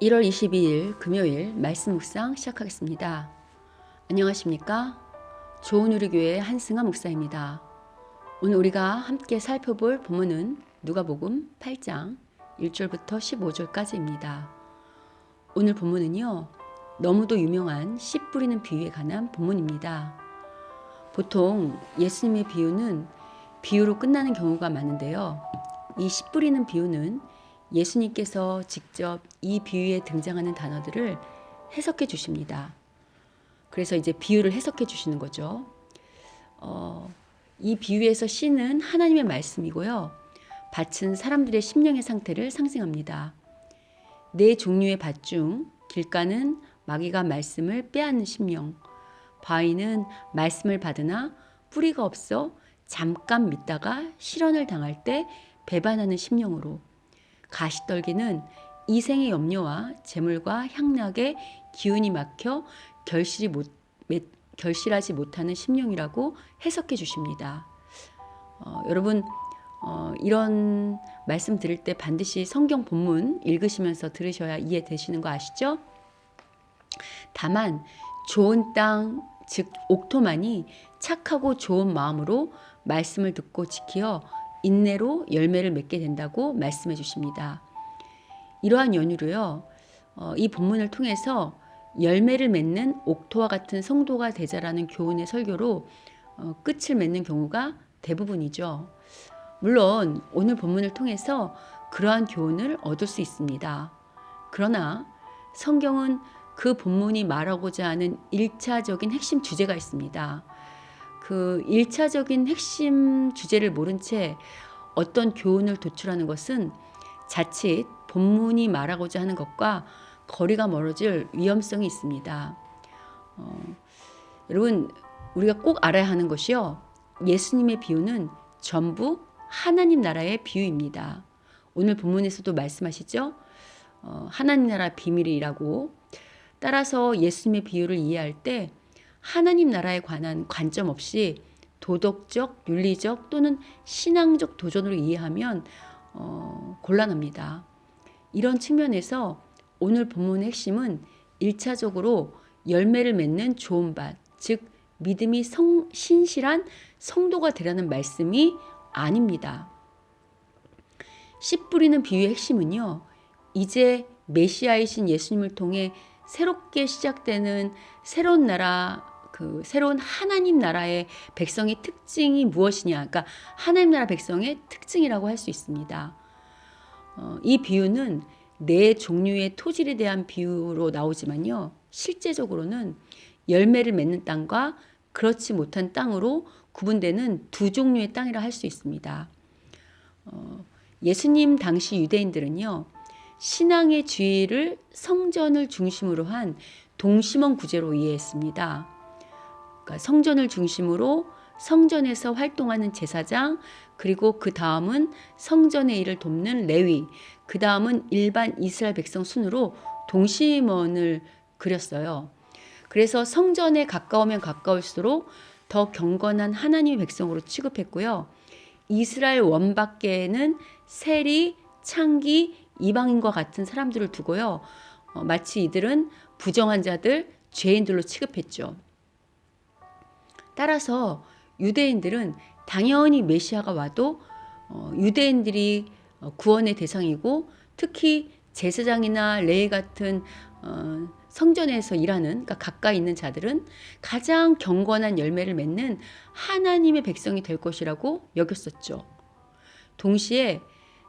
1월 22일 금요일 말씀 묵상 시작하겠습니다. 안녕하십니까? 좋은 우리 교회 한승아 목사입니다. 오늘 우리가 함께 살펴볼 본문은 누가복음 8장 1절부터 15절까지입니다. 오늘 본문은요, 너무도 유명한 씨 뿌리는 비유에 관한 본문입니다. 보통 예수님의 비유는 비유로 끝나는 경우가 많은데요. 이 씨 뿌리는 비유는 예수님께서 직접 이 비유에 등장하는 단어들을 해석해 주십니다. 그래서 이제 비유를 해석해 주시는 거죠. 이 비유에서 씨는 하나님의 말씀이고요. 밭은 사람들의 심령의 상태를 상징합니다. 네 종류의 밭 중 길가는 마귀가 말씀을 빼앗는 심령, 바위는 말씀을 받으나 뿌리가 없어 잠깐 믿다가 실현을 당할 때 배반하는 심령으로, 가시떨기는 이생의 염려와 재물과 향락에 기운이 막혀 결실하지 못하는 심령이라고 해석해 주십니다. 여러분 이런 말씀 들을 때 반드시 성경 본문 읽으시면서 들으셔야 이해되시는 거 아시죠? 다만 좋은 땅, 즉 옥토만이 착하고 좋은 마음으로 말씀을 듣고 지키어 인내로 열매를 맺게 된다고 말씀해 주십니다. 이러한 연유로요, 이 본문을 통해서 열매를 맺는 옥토와 같은 성도가 되자라는 교훈의 설교로 끝을 맺는 경우가 대부분이죠. 물론 오늘 본문을 통해서 그러한 교훈을 얻을 수 있습니다. 그러나 성경은 그 본문이 말하고자 하는 1차적인 핵심 주제가 있습니다. 그 1차적인 핵심 주제를 모른 채 어떤 교훈을 도출하는 것은 자칫 본문이 말하고자 하는 것과 거리가 멀어질 위험성이 있습니다. 여러분, 우리가 꼭 알아야 하는 것이요, 예수님의 비유는 전부 하나님 나라의 비유입니다. 오늘 본문에서도 말씀하시죠? 하나님 나라 비밀이라고. 따라서 예수님의 비유를 이해할 때 하나님 나라에 관한 관점 없이 도덕적, 윤리적 또는 신앙적 도전으로 이해하면 곤란합니다. 이런 측면에서 오늘 본문의 핵심은 1차적으로 열매를 맺는 좋은 밭, 즉 믿음이 신실한 성도가 되라는 말씀이 아닙니다. 씨 뿌리는 비유의 핵심은요, 이제 메시아이신 예수님을 통해 새롭게 시작되는 새로운 나라, 새로운 하나님 나라의 백성의 특징이 무엇이냐, 그러니까 하나님 나라 백성의 특징이라고 할 수 있습니다. 이 비유는 네 종류의 토질에 대한 비유로 나오지만요, 실제적으로는 열매를 맺는 땅과 그렇지 못한 땅으로 구분되는 두 종류의 땅이라 할 수 있습니다. 예수님 당시 유대인들은요, 신앙의 주의를 성전을 중심으로 한 동심원 구제로 이해했습니다. 그러니까 성전을 중심으로 성전에서 활동하는 제사장, 그리고 그 다음은 성전의 일을 돕는 레위, 그 다음은 일반 이스라엘 백성 순으로 동심원을 그렸어요. 그래서 성전에 가까우면 가까울수록 더 경건한 하나님의 백성으로 취급했고요. 이스라엘 원 밖에는 세리, 창기, 이방인과 같은 사람들을 두고요, 마치 이들은 부정한 자들, 죄인들로 취급했죠. 따라서 유대인들은 당연히 메시아가 와도 유대인들이 구원의 대상이고, 특히 제사장이나 레위 같은 성전에서 일하는, 그러니까 가까이 있는 자들은 가장 경건한 열매를 맺는 하나님의 백성이 될 것이라고 여겼었죠. 동시에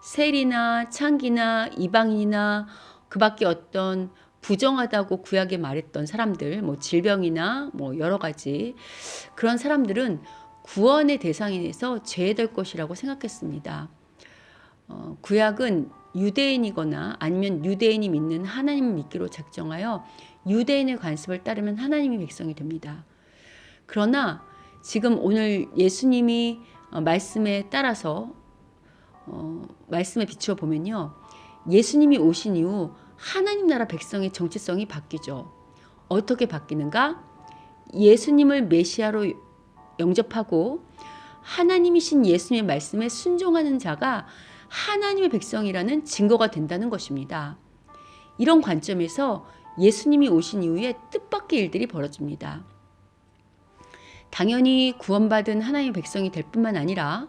세리나 창기나 이방인이나 그 밖에 어떤 부정하다고 구약에 말했던 사람들, 질병이나 여러 가지 그런 사람들은 구원의 대상에서 제외될 것이라고 생각했습니다. 구약은 유대인이거나 아니면 유대인이 믿는 하나님을 믿기로 작정하여 유대인의 관습을 따르면 하나님의 백성이 됩니다. 그러나 지금 오늘 예수님이 말씀에 따라서 말씀에 비추어 보면요, 예수님이 오신 이후 하나님 나라 백성의 정체성이 바뀌죠. 어떻게 바뀌는가? 예수님을 메시아로 영접하고 하나님이신 예수님의 말씀에 순종하는 자가 하나님의 백성이라는 증거가 된다는 것입니다. 이런 관점에서 예수님이 오신 이후에 뜻밖의 일들이 벌어집니다. 당연히 구원받은 하나님의 백성이 될 뿐만 아니라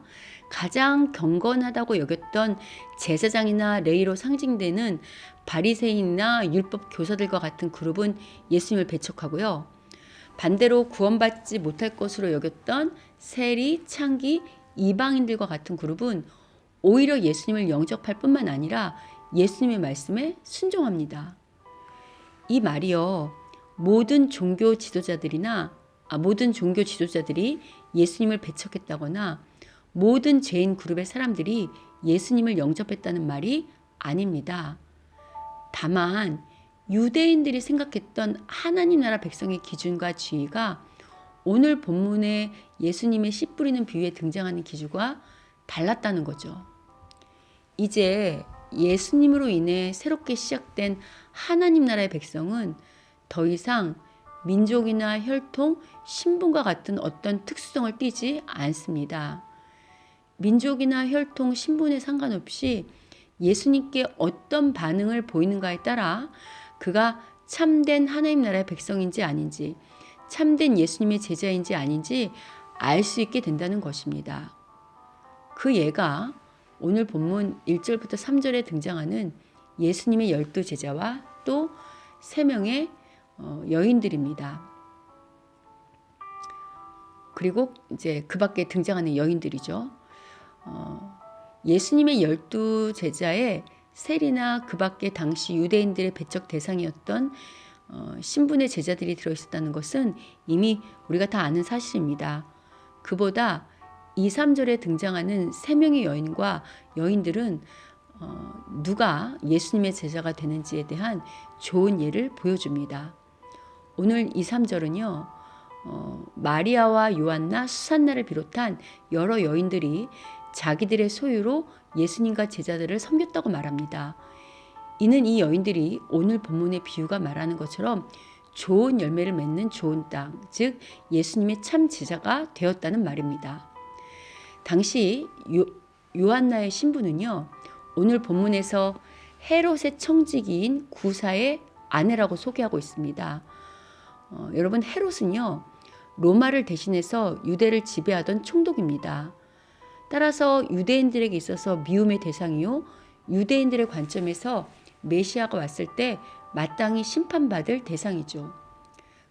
가장 경건하다고 여겼던 제사장이나 레위로 상징되는 바리새인이나 율법 교사들과 같은 그룹은 예수님을 배척하고요. 반대로 구원받지 못할 것으로 여겼던 세리, 창기, 이방인들과 같은 그룹은 오히려 예수님을 영접할 뿐만 아니라 예수님의 말씀에 순종합니다. 이 말이요, 모든 종교 지도자들이 예수님을 배척했다거나 모든 죄인 그룹의 사람들이 예수님을 영접했다는 말이 아닙니다. 다만 유대인들이 생각했던 하나님 나라 백성의 기준과 지위가 오늘 본문에 예수님의 씨 뿌리는 비유에 등장하는 기준과 달랐다는 거죠. 이제 예수님으로 인해 새롭게 시작된 하나님 나라의 백성은 더 이상 민족이나 혈통, 신분과 같은 어떤 특수성을 띠지 않습니다. 민족이나 혈통, 신분에 상관없이 예수님께 어떤 반응을 보이는가에 따라 그가 참된 하나님 나라의 백성인지 아닌지, 참된 예수님의 제자인지 아닌지 알 수 있게 된다는 것입니다. 그 예가 오늘 본문 1절부터 3절에 등장하는 예수님의 12제자와 또 3명의 여인들입니다. 그리고 이제 그 밖에 등장하는 여인들이죠. 예수님의 12제자의 세리나 그 밖에 당시 유대인들의 배척 대상이었던 신분의 제자들이 들어있었다는 것은 이미 우리가 다 아는 사실입니다. 그보다 2, 3절에 등장하는 3명의 여인과 여인들은 누가 예수님의 제자가 되는지에 대한 좋은 예를 보여줍니다. 오늘 2, 3절은요. 마리아와 요한나, 수산나를 비롯한 여러 여인들이 자기들의 소유로 예수님과 제자들을 섬겼다고 말합니다. 이는 이 여인들이 오늘 본문의 비유가 말하는 것처럼 좋은 열매를 맺는 좋은 땅, 즉 예수님의 참 제자가 되었다는 말입니다. 당시 요한나의 신부는요, 오늘 본문에서 헤롯의 청지기인 구사의 아내라고 소개하고 있습니다. 여러분, 헤롯은요, 로마를 대신해서 유대를 지배하던 총독입니다. 따라서 유대인들에게 있어서 미움의 대상이요, 유대인들의 관점에서 메시아가 왔을 때 마땅히 심판받을 대상이죠.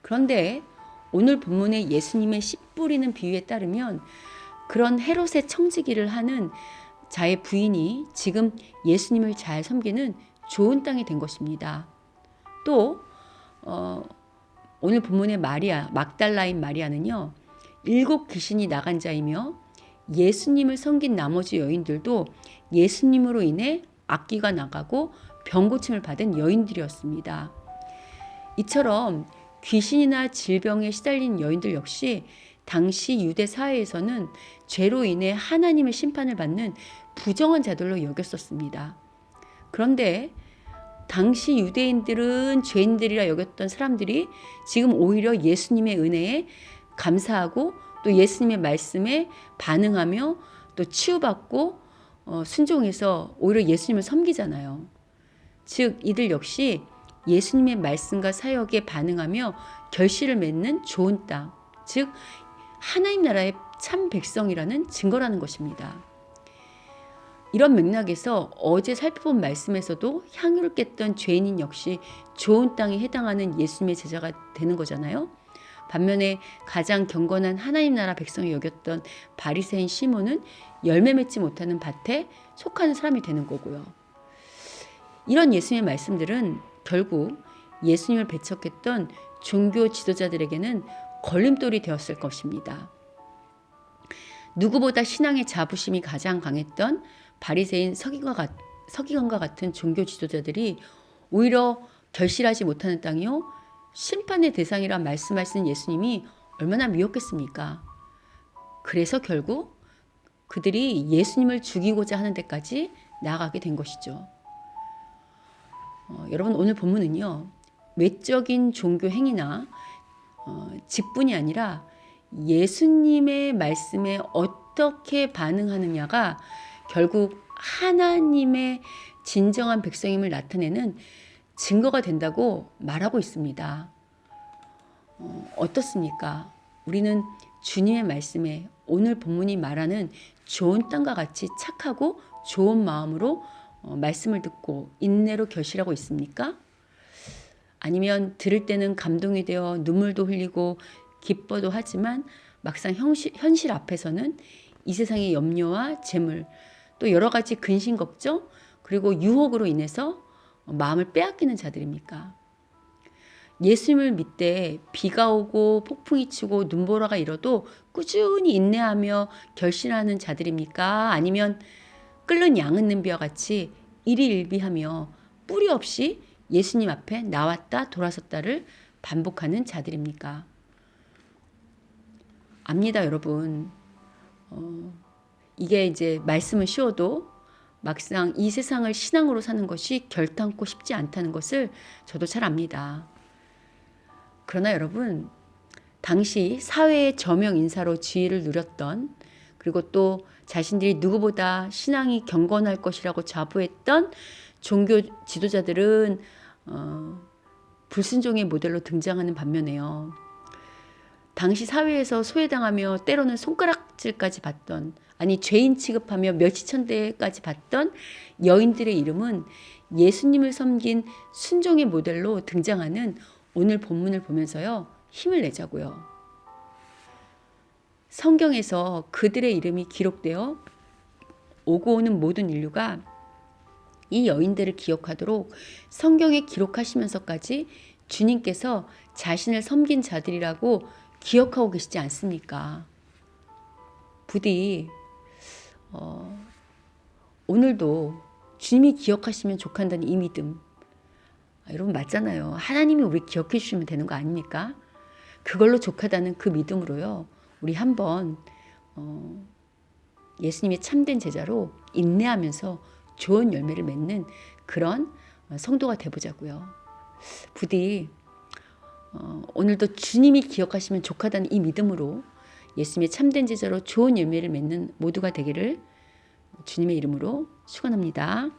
그런데 오늘 본문의 예수님의 씨 뿌리는 비유에 따르면 그런 헤롯의 청지기를 하는 자의 부인이 지금 예수님을 잘 섬기는 좋은 땅이 된 것입니다. 또 오늘 본문의 마리아, 막달라인 마리아는요, 7 귀신이 나간 자이며 예수님을 섬긴 나머지 여인들도 예수님으로 인해 악귀가 나가고 병고침을 받은 여인들이었습니다. 이처럼 귀신이나 질병에 시달린 여인들 역시 당시 유대 사회에서는 죄로 인해 하나님의 심판을 받는 부정한 자들로 여겼었습니다. 그런데 당시 유대인들은 죄인들이라 여겼던 사람들이 지금 오히려 예수님의 은혜에 감사하고 또 예수님의 말씀에 반응하며 또 치유받고 순종해서 오히려 예수님을 섬기잖아요. 즉 이들 역시 예수님의 말씀과 사역에 반응하며 결실을 맺는 좋은 땅, 즉 하나님 나라의 참 백성이라는 증거라는 것입니다. 이런 맥락에서 어제 살펴본 말씀에서도 향유를 깼던 죄인인 역시 좋은 땅에 해당하는 예수님의 제자가 되는 거잖아요. 반면에 가장 경건한 하나님 나라 백성이 여겼던 바리새인 시몬은 열매 맺지 못하는 밭에 속하는 사람이 되는 거고요. 이런 예수님의 말씀들은 결국 예수님을 배척했던 종교 지도자들에게는 걸림돌이 되었을 것입니다. 누구보다 신앙의 자부심이 가장 강했던 바리새인 서기관과 같은 종교 지도자들이 오히려 결실하지 못하는 땅이요, 심판의 대상이라 말씀하시는 예수님이 얼마나 미웠겠습니까? 그래서 결국 그들이 예수님을 죽이고자 하는 데까지 나아가게 된 것이죠. 여러분, 오늘 본문은요, 외적인 종교 행위나 직분이 아니라 예수님의 말씀에 어떻게 반응하느냐가 결국 하나님의 진정한 백성임을 나타내는 증거가 된다고 말하고 있습니다. 어떻습니까? 우리는 주님의 말씀에 오늘 본문이 말하는 좋은 땅과 같이 착하고 좋은 마음으로 말씀을 듣고 인내로 결실하고 있습니까? 아니면 들을 때는 감동이 되어 눈물도 흘리고 기뻐도 하지만 막상 현실 앞에서는 이 세상의 염려와 재물, 또 여러 가지 근심 걱정, 그리고 유혹으로 인해서 마음을 빼앗기는 자들입니까? 예수님을 믿되 비가 오고 폭풍이 치고 눈보라가 일어도 꾸준히 인내하며 결신하는 자들입니까? 아니면 끓는 양 얻는 비와 같이 일희일비하며 뿌리 없이 예수님 앞에 나왔다 돌아섰다를 반복하는 자들입니까? 압니다, 여러분. 이게 이제 말씀은 쉬워도 막상 이 세상을 신앙으로 사는 것이 결탄코 쉽지 않다는 것을 저도 잘 압니다. 그러나 여러분, 당시 사회의 저명 인사로 지위를 누렸던, 그리고 또 자신들이 누구보다 신앙이 경건할 것이라고 자부했던 종교 지도자들은 불순종의 모델로 등장하는 반면에요. 당시 사회에서 소외당하며 때로는 손가락질까지 받던, 아니 죄인 취급하며 멸치천대까지 받던 여인들의 이름은 예수님을 섬긴 순종의 모델로 등장하는 오늘 본문을 보면서요, 힘을 내자고요. 성경에서 그들의 이름이 기록되어 오고 오는 모든 인류가 이 여인들을 기억하도록 성경에 기록하시면서까지 주님께서 자신을 섬긴 자들이라고 기억하고 계시지 않습니까? 부디 오늘도 주님이 기억하시면 족한다는 이 믿음, 여러분 맞잖아요. 하나님이 우리 기억해 주시면 되는 거 아닙니까? 그걸로 족하다는 그 믿음으로요, 우리 한번 예수님의 참된 제자로 인내하면서 좋은 열매를 맺는 그런 성도가 되보자고요. 부디 오늘도 주님이 기억하시면 족하다는 이 믿음으로 예수님의 참된 제자로 좋은 열매를 맺는 모두가 되기를 주님의 이름으로 축원합니다.